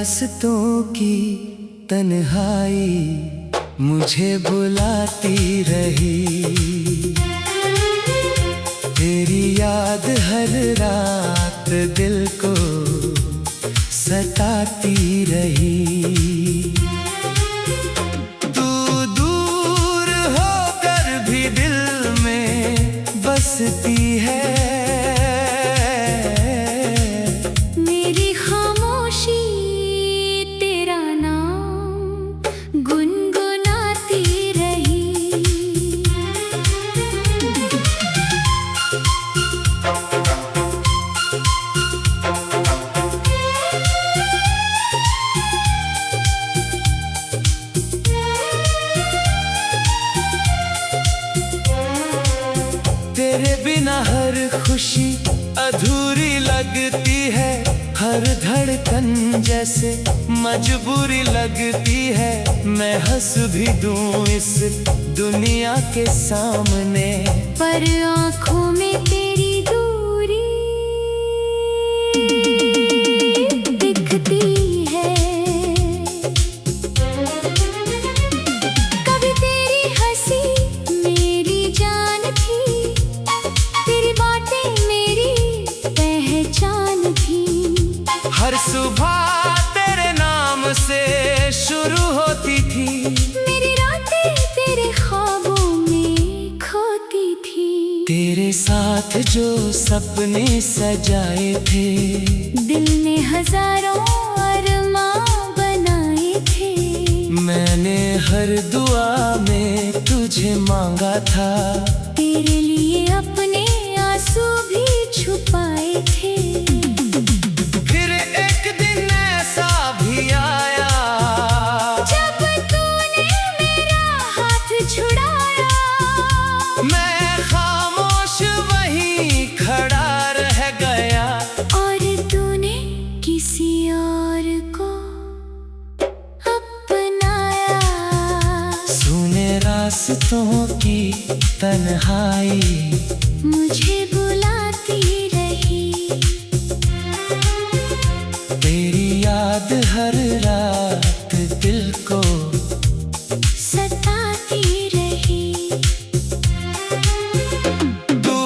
रास्तों की तन्हाई मुझे बुलाती रही। तेरी याद हर रात दिल को सताती रही। तू दूर होकर भी दिल में बसती है। तेरे बिना हर खुशी अधूरी लगती है। हर धड़कन जैसे मजबूरी लगती है। मैं हंस भी दूं इस दुनिया के सामने, पर आँखों में तेरी दूरी दिखती है। कभी तेरी हंसी मेरी जान थी, तेरी बातें मेरी पहचान थी। हर सुबह तेरे नाम से शुरू होती थी। मेरी रातें तेरे ख्वाबों में खोती थी। तेरे साथ जो सपने सजाए थे, दिल ने हजारों अरमां बनाए थे। मैंने हर दुआ में तुझे मांगा था। तेरे लिए अपने आंसू भी छुपाए थे। फिर एक दिन ऐसा भी आया जब तूने मेरा हाथ छुड़ाया। मैं खामोश वहीं खड़ा रह गया। और तूने किसी और को अपनाया। सुने रास्तों की तन्हाई मुझे बुलाती रही। तेरी याद हर रात दिल को सताती रही। तू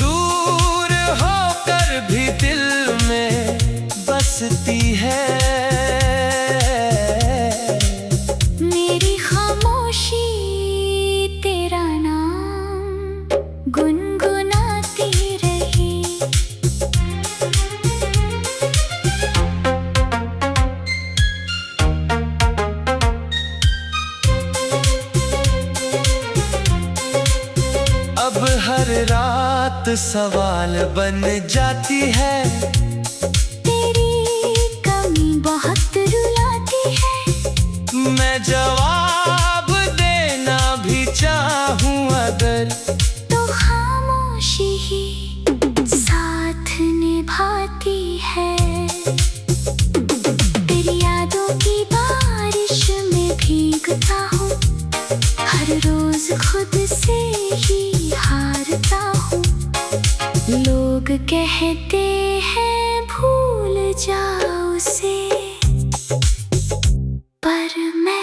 दूर होकर भी दिल में बसती है। मेरी खामोशी तेरा नाम गुनगुनाती रही। अब हर रात सवाल बन जाती है। तेरी कमी बहुत रुलाती है। मैं जवाब देना भी चाहूं अगर, तो खामोशी ही साथ निभाती है। तेरी यादों की बारिश में भीगता हूँ। हर रोज खुद से ही हारता हूँ। लोग कहते हैं भूल जाओ उसे, पर मैं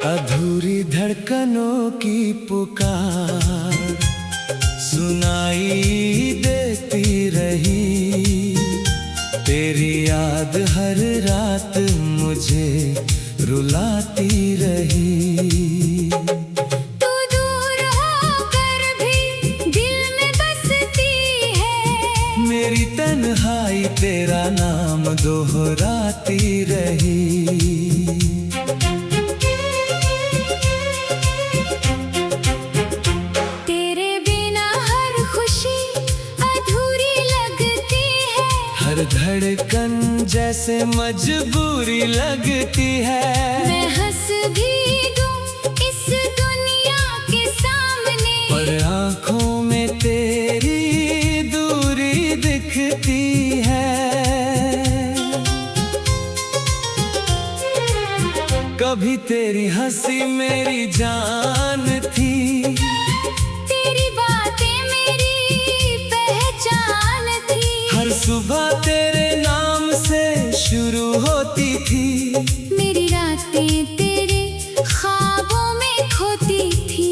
अधूरी धड़कनों की पुकार सुनाई देती रही। तेरी याद हर रात मुझे रुलाती रही। तू दूर होकर भी दिल में बसती है। मेरी तन्हाई तेरा नाम दोहराती रही। तेरे बिना हर खुशी अधूरी लगती है। हर धड़कन जैसे मजबूरी लगती है। मैं हंस भी दूं इस दुनिया के सामने, पर आंखों में तेरी दूरी दिखती है। कभी तेरी हंसी मेरी जान थी, तेरी बातें मेरी पहचान थी। हर सुबह तेरे नाम से शुरू होती थी, मेरी रातें तेरे ख्वाबों में खोती थी।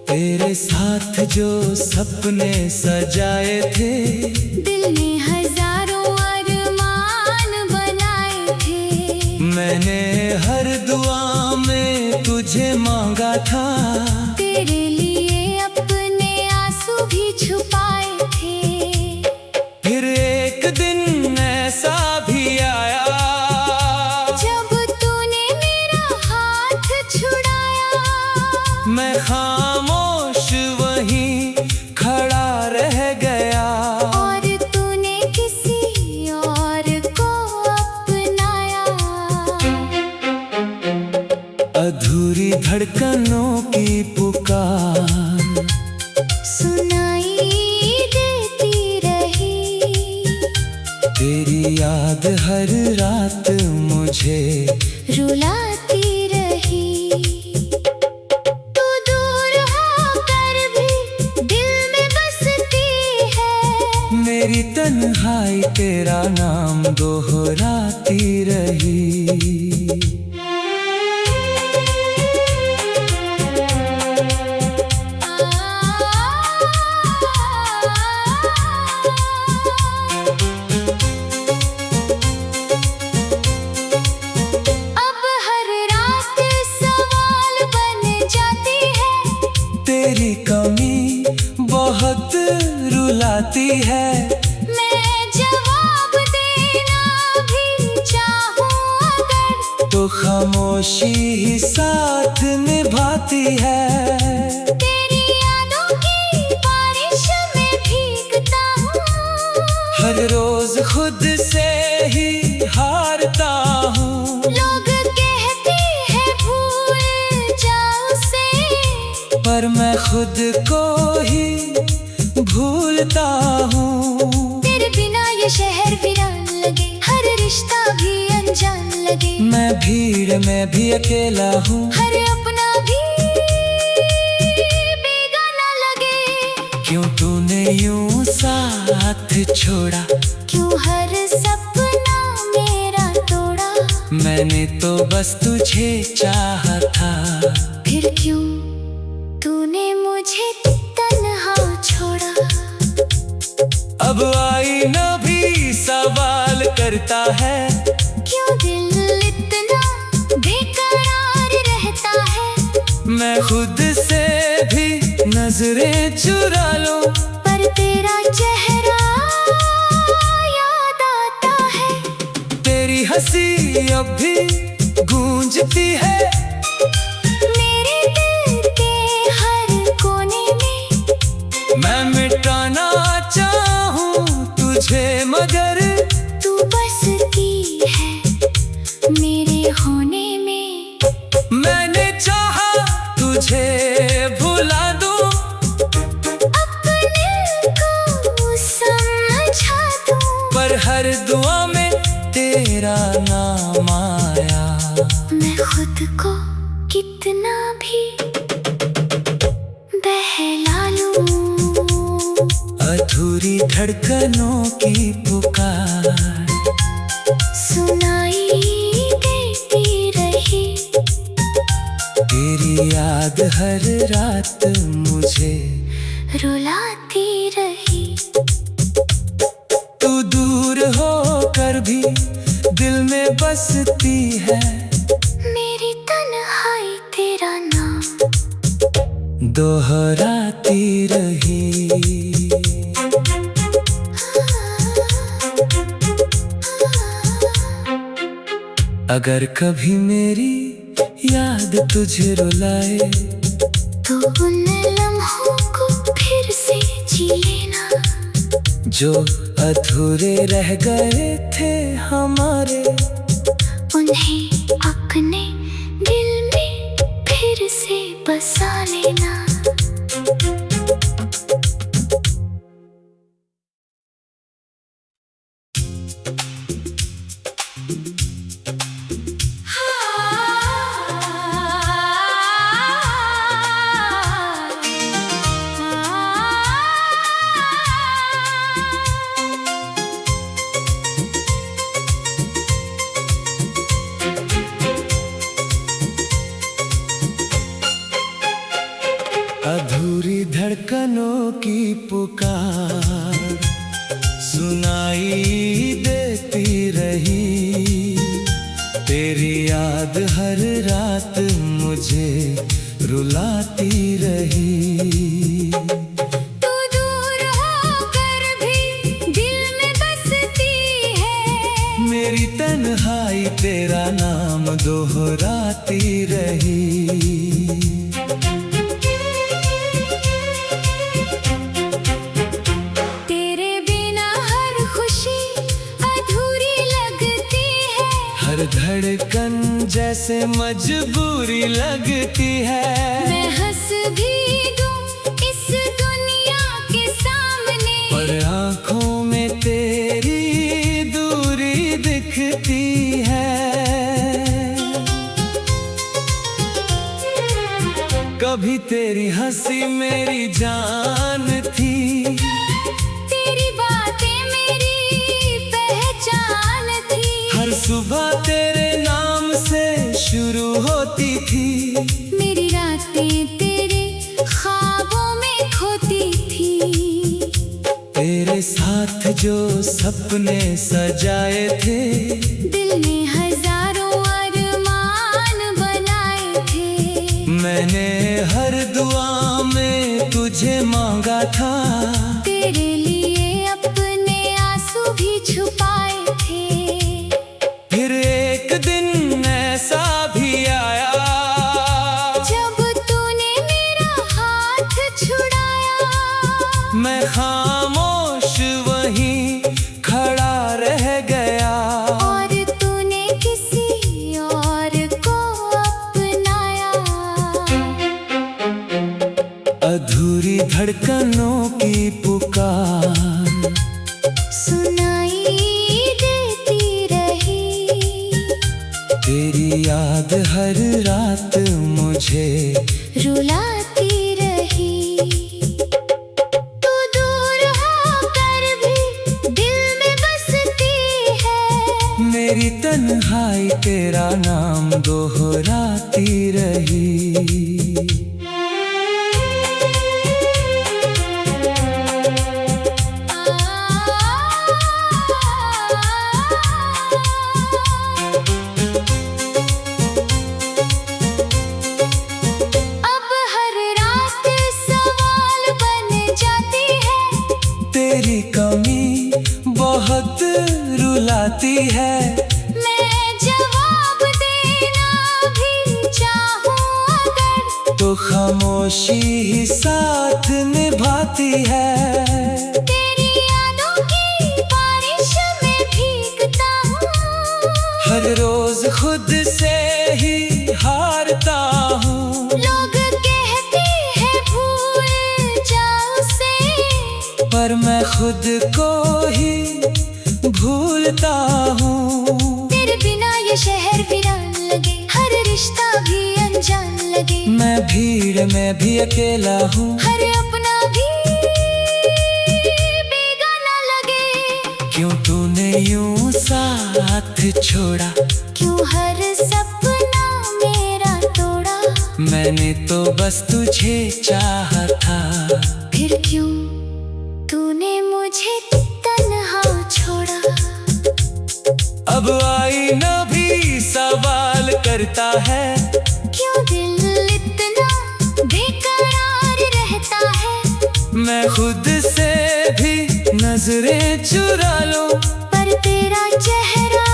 तेरे साथ जो सपने सजाए थे, दिल ने हजारों अरमान बनाए थे। मैंने हर दुआ में तुझे मांगा था। तेरे लिए अपने आंसू भी छुपाए थे। फिर एक दिन ऐसा भी आया, जब तूने मेरा हाथ छुड़ाया, मैं खामोश वहीं खड़ा रह गया। और तूने किसी और को अपनाया। अधूरी धड़कनों की पुकार सुनाई देती रही, तेरी याद हर रात मुझे रुलाती रही। तू दूर होकर भी दिल में बसती है, मेरी तन्हाई तेरा नाम दोहराती रही। अब हर रात सवाल बन जाती है, तेरी कमी बहुत रुलाती है। मैं जवाब देना भी चाहूं अगर, तो खामोशी ही साथ निभाती है। तेरी यादों की बारिश में भीगता हूँ। हर रोज खुद से ही हारता हूँ, लोग कहते हैं भूल जाओ उसे, पर मैं खुद को ही भूलता हूँ। तेरे बिना ये शहर वीरान लगे, हर रिश्ता भी अनजान लगे। मैं भीड़ में भी अकेला हूँ, हर अपना भी बेगाना लगे। क्यों तूने यूं साथ छोड़ा, क्यों हर सपना मेरा तोड़ा, मैंने तो बस तुझे चाहा था। फिर क्यों तूने मुझे तन्हा छोड़ा। अब आईना भी सवाल करता है, क्यों दिल इतना बेकरार रहता है। मैं खुद से भी नजरें चुरा लूं, पर तेरा चेहरा याद आता है। तेरी हंसी अब भी गूंजती है। मेरे दिल के हर कोने में मैं मिटाना चाहूं तुझे, मगर तू बसती है मेरे होने में। मैंने चाहा तुझे भुला दूं, अपने को समझा दूं, पर हर दुआ में तेरा नाम आया। मैं खुद को कितना भी बहला लूं। अधूरी धड़कनों की पुकार सुनाई देती रही, तेरी याद हर रात मुझे रुलाती रही। तू दूर होकर भी दिल में बसती है, मेरी तन्हाई तेरा नाम दोहराती रही। अगर कभी मेरी याद तुझे रुलाए, तो उन लम्हों को फिर से जी लेना, जो अधूरे रह गए थे हमारे, उन्हें अपने दिल में फिर से बसा लेना। अधूरी धड़कनों की पुकार सुनाई देती रही, तेरी याद हर रात मुझे रुलाती रही। तू दूर होकर भी दिल में बसती है, मेरी तन्हाई तेरा नाम दोहराती रही। हर धड़कन जैसे मजबूरी लगती है, मैं हंस भी दूं इस दुनिया के सामने, पर आँखों में तेरी दूरी दिखती है। कभी तेरी हंसी मेरी जान थी, तेरी बातें मेरी पहचान थी, हर सुबह तेरे नाम से शुरू होती थी, मेरी रातें तेरे ख्वाबों में खोती थी। तेरे साथ जो सपने सजाए थे, दिल ने हजारों अरमान बनाए थे, मैंने हर दुआ में तुझे मांगा था, तेरे लिए अपने आंसू भी छुपाए थे। फिर एक दिन ऐसा भी आया, जब तूने मेरा हाथ छुड़ाया, मैं खामोश वहीं खड़ा रह गया, और तूने किसी और को अपनाया। अधूरी धड़कनों की पुकार सुनाई देती रही, तेरी याद हर रात मुझे रुलाती रही। तू दूर होकर भी दिल में बसती है, मेरी तन्हाई तेरा नाम दोहराती रही। अब हर रात सवाल बन जाती है, तेरी कमी बहुत रुलाती है, मैं जवाब देना भी चाहूं अगर, तो खामोशी ही साथ निभाती है। तेरी यादों की बारिश में भीगता हूँ, हर रोज खुद से ही हारता हूँ, लोग कहते हैं भूल जाओ उसे, पर मैं खुद को ही भूलता हूँ। तेरे बिना ये शहर वीरान लगे, हर रिश्ता भी अनजान लगे, मैं भीड़ में भी अकेला हूँ, हर अपना भी बेगाना लगे। क्यों तूने यूं साथ छोड़ा, क्यों हर सपना मेरा तोड़ा, मैंने तो बस तुझे चाहा था, फिर क्यों तूने मुझे तन्हा छोड़ा। अब आईना भी सवाल करता है, क्यों दिल इतना बेकरार रहता है, मैं खुद से भी नजरें चुरा लूं, पर तेरा चेहरा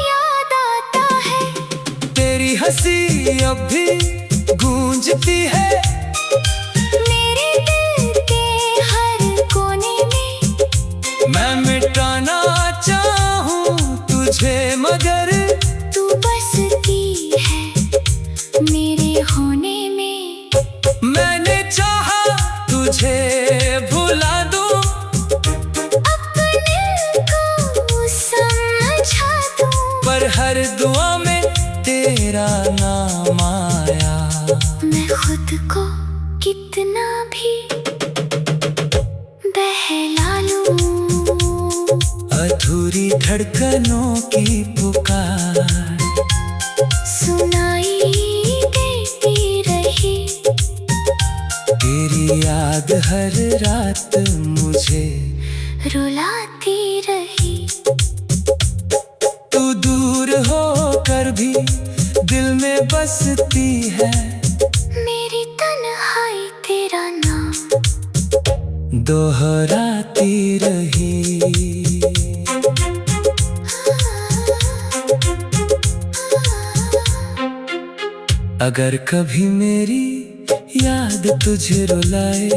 याद आता है। तेरी हंसी अब भी गूंजती है, मेरे दिल के हर कोने में तुझे भुला दूं, अपने को समझा दूं, पर हर दुआ में तेरा नाम आया। मैं खुद को कितना भी बहला लूं, अधूरी धड़कनों की पुकार सुनाई देती रही। तेरी याद हर रात मुझे रुलाती रही। तू दूर होकर भी दिल में बसती है, मेरी तन्हाई तेरा नाम दोहराती रही। अगर कभी मेरी याद तुझे रुलाए,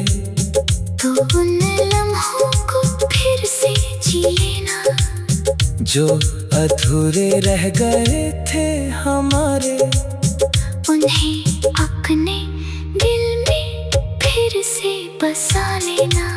तो उन लम्हों को फिर से जी लेना, जो अधूरे रह गए थे हमारे। उन्हें अपने दिल में फिर से बसा लेना।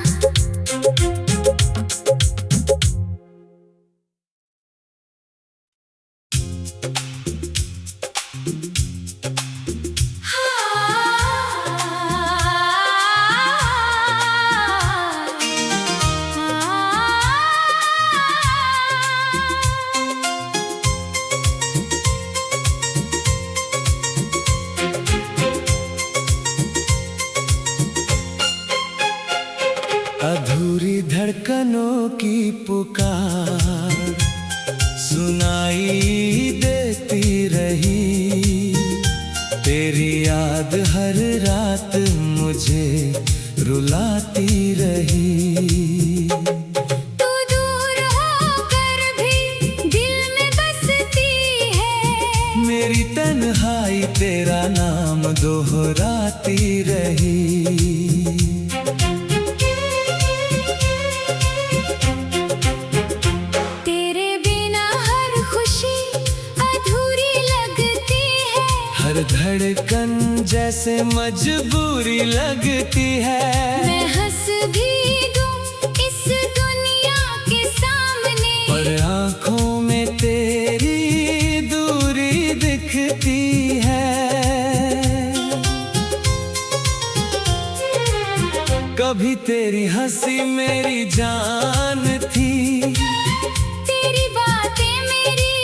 अधूरी धड़कनों की पुकार सुनाई देती रही। तेरी याद हर रात मुझे रुलाती रही। तू दूर होकर भी दिल में बसती है, मेरी तन्हाई तेरा नाम दोहराती रही। हर धड़कन जैसे मजबूरी लगती है। मैं हंस भी दूं इस दुनिया के सामने, और आँखों में तेरी दूरी दिखती है। कभी तेरी हंसी मेरी जान थी, तेरी बातें मेरी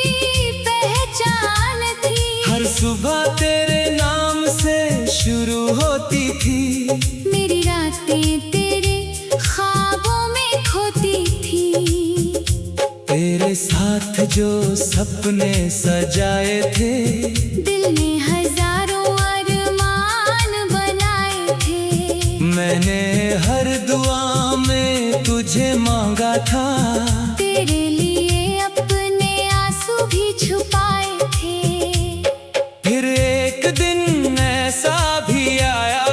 पहचान थी। हर सुबह तेरे नाम से शुरू होती थी, मेरी रातें तेरे ख्वाबों में खोती थी। तेरे साथ जो सपने सजाए थे, दिल ने हजारों अरमान बनाए थे। मैंने हर दुआ में तुझे मांगा था, तेरे लिए अपने आंसू भी छुपाए थे। फिर एक दिन ऐसा भी आया,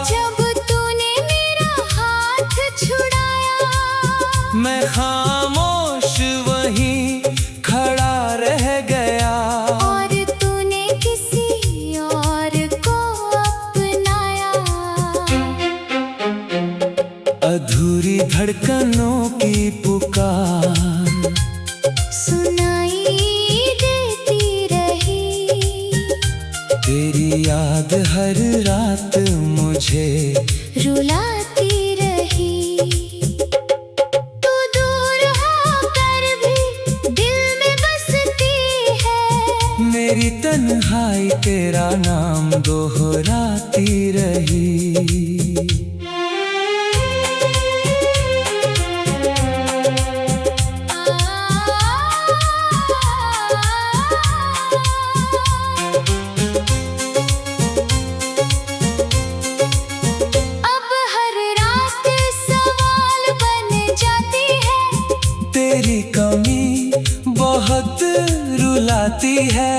जब तूने मेरा हाथ छुड़ाया। मैं खामोश वहीं खड़ा रह गया, और तूने किसी और को अपनाया। अधूरी धड़कनों की पुकार सुनाई देती रही। तेरी याद हर रात मुझे रुलाती रही। तू दूर होकर भी दिल में बसती है, मेरी तन्हाई तेरा नाम दोहराती रही। अब हर रात सवाल बन जाती है, तेरी कमी बहुत रुलाती है।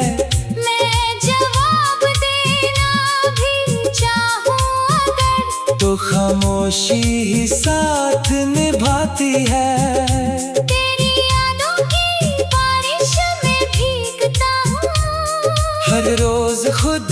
मैं जवाब देना भी चाहूं अगर, तो खामोशी ही साथ निभाती है। तेरी यादों की बारिश में भीगता हूँ, हर रोज खुद